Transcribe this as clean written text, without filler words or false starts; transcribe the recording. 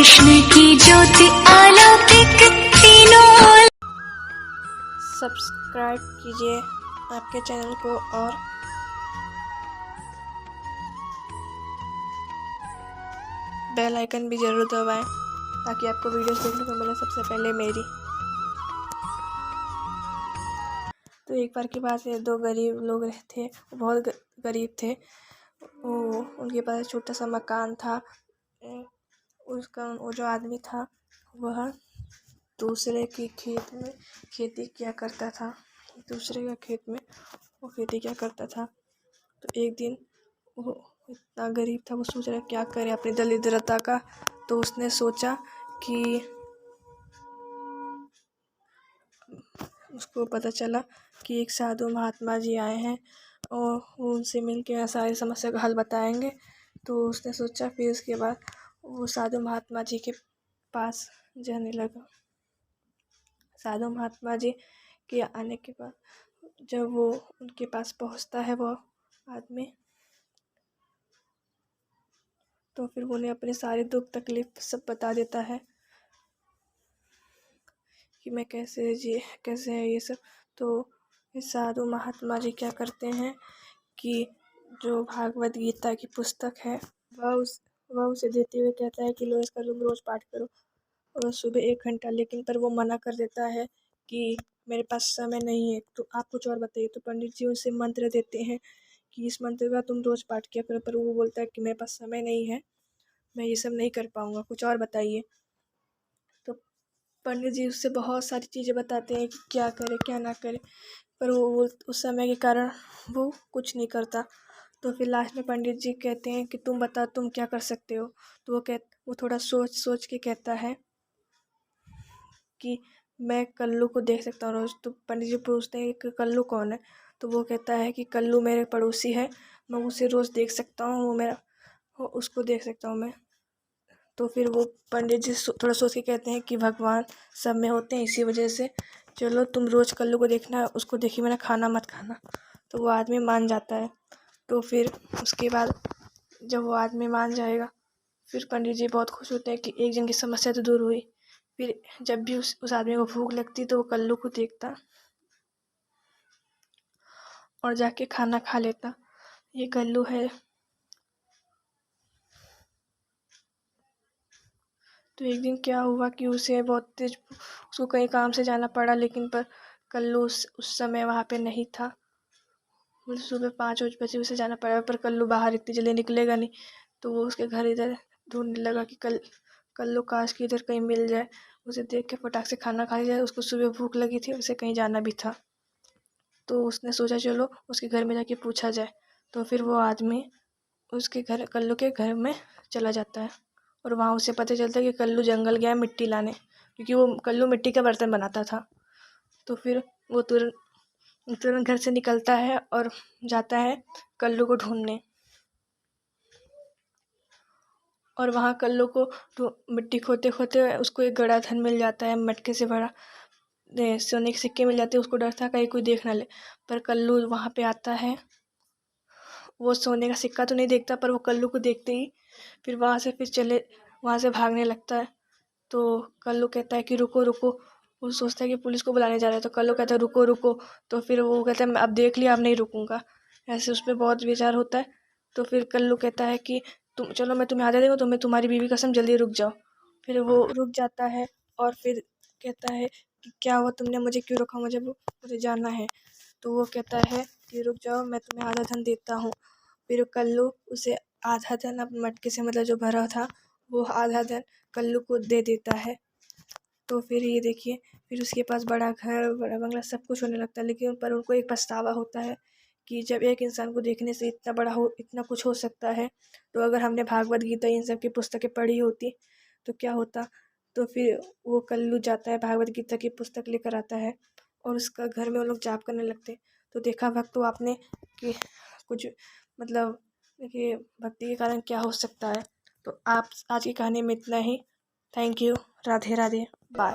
कृष्ण की ज्योति अलौकिक तीनों। सब्सक्राइब कीजिए आपके चैनल को और बेल आइकन भी ज़रूर दबाएं ताकि आपको वीडियोस देखने को मिले सबसे पहले मेरी। तो एक बार की बात है, दो गरीब लोग थे, बहुत गरीब थे। उनके पास छोटा सा मकान था। वो जो आदमी था वह दूसरे के खेत में खेती किया करता था। दूसरे के खेत में वो खेती किया करता था। तो एक दिन वो इतना गरीब था, वो सोच रहा क्या करे अपनी दरिद्रता का। तो उसने सोचा कि उसको पता चला कि एक साधु महात्मा जी आए हैं और वो उनसे मिल के सारी समस्या का हल बताएंगे। तो उसने सोचा, फिर उसके बाद वो साधु महात्मा जी के पास जाने लगा। साधु महात्मा जी के आने के बाद जब वो उनके पास पहुंचता है वो आदमी, तो फिर वो उन्हें अपने सारे दुख तकलीफ सब बता देता है कि मैं कैसे है ये सब। तो इस साधु महात्मा जी क्या करते हैं कि जो भागवत गीता की पुस्तक है वह उसे देते हुए कहता है कि लो इसका तुम रोज पाठ करो, और सुबह 1 घंटा। लेकिन पर वो मना कर देता है कि मेरे पास समय नहीं है, तो आप कुछ और बताइए। तो पंडित जी उसे मंत्र देते हैं कि इस मंत्र का तुम रोज पाठ किया करो। पर वो बोलता है कि मेरे पास समय नहीं है, मैं ये सब नहीं कर पाऊँगा, कुछ और बताइए। तो पंडित जी उससे बहुत सारी चीज़ें बताते हैं कि क्या करे क्या ना करे, पर वो उस समय के कारण वो कुछ नहीं करता। तो फिर लास्ट में पंडित जी कहते हैं कि तुम बताओ तुम क्या कर सकते हो। तो वो थोड़ा सोच के कहता है कि मैं कल्लू को देख सकता हूँ रोज़। तो पंडित जी पूछते हैं कि कल्लू कौन है। तो वो कहता है कि कल्लू मेरे पड़ोसी है, मैं उसे रोज़ देख सकता हूँ, उसको देख सकता हूँ मैं। तो फिर वो पंडित जी थोड़ा सोच के कहते हैं कि भगवान सब में होते हैं, इसी वजह से चलो तुम रोज़ कल्लू को देखना, उसको देखी मैंने खाना मत खाना। तो वो आदमी मान जाता है। तो फिर उसके बाद जब वो आदमी मान जाएगा, फिर पंडित जी बहुत खुश होते हैं कि एक जन की समस्या तो दूर हुई। फिर जब भी उस आदमी को भूख लगती तो वो कल्लू को देखता और जाके खाना खा लेता। ये कल्लू है। तो एक दिन क्या हुआ कि उसे बहुत तेज उसको कहीं काम से जाना पड़ा, लेकिन पर कल्लू उस समय वहाँ पे नहीं था। मतलब सुबह 5 बजे उसे जाना पड़ा, पर कल्लू बाहर इतनी जल्दी निकलेगा नहीं। तो वो उसके घर इधर ढूंढने लगा कि कल्लू काश कि इधर कहीं मिल जाए, उसे देख के फटाक से खाना खा जाए। उसको सुबह भूख लगी थी, उसे कहीं जाना भी था। तो उसने सोचा चलो उसके घर में जाके पूछा जाए। तो फिर वो आदमी उसके घर कल्लू के घर में चला जाता है और वहाँ उसे पता चलता है कि कल्लू जंगल गया है मिट्टी लाने, क्योंकि वो कल्लू मिट्टी का बर्तन बनाता था। तो फिर वो तुरंत घर से निकलता है और जाता है कल्लू को ढूंढने। और वहाँ कल्लू को मिट्टी खोदते खोदते उसको एक गड़ा धन मिल जाता है, मटके से भरा सोने के सिक्के मिल जाते हैं। उसको डर था कहीं कोई देख ना ले, पर कल्लू वहाँ पे आता है। वो सोने का सिक्का तो नहीं देखता, पर वो कल्लू को देखते ही फिर वहाँ से भागने लगता है। तो कल्लू कहता है कि रुको रुको। वो सोचता है कि पुलिस को बुलाने जा रहा है, तो कल्लू कहता है रुको रुको। तो फिर वो कहता है अब देख लिया, अब नहीं रुकूंगा। ऐसे उसमें बहुत विचार होता है। तो फिर कल्लू कहता है कि तुम चलो मैं तुम्हें आजा देगा, तुम्हें तुम्हारी बीवी कसम जल्दी रुक जाओ। फिर वो रुक जाता है और फिर कहता है कि क्या हुआ, तुमने मुझे क्यों रोका, मुझे जाना है। तो वो कहता है कि रुक जाओ, मैं तुम्हें आधा धन देता हूँ। फिर कल्लू उसे आधा धन अपने मटके से मतलब जो भरा था वो आधा धन कल्लू को दे देता है। तो फिर ये देखिए, फिर उसके पास बड़ा घर बड़ा बंगला सब कुछ होने लगता है। लेकिन पर उनको एक पछतावा होता है कि जब एक इंसान को देखने से इतना कुछ हो सकता है, तो अगर हमने भागवत गीता इन सब की पुस्तकें पढ़ी होती तो क्या होता। तो फिर वो कल्लू जाता है, भागवत गीता की पुस्तक लेकर आता है और उसका घर में वो लोग जाप करने लगते। तो देखा भक्तों आपने कि कुछ मतलब देखिए भक्ति के कारण क्या हो सकता है। तो आप आज की कहानी में इतना ही। Thank you. Radhe Radhe. Bye.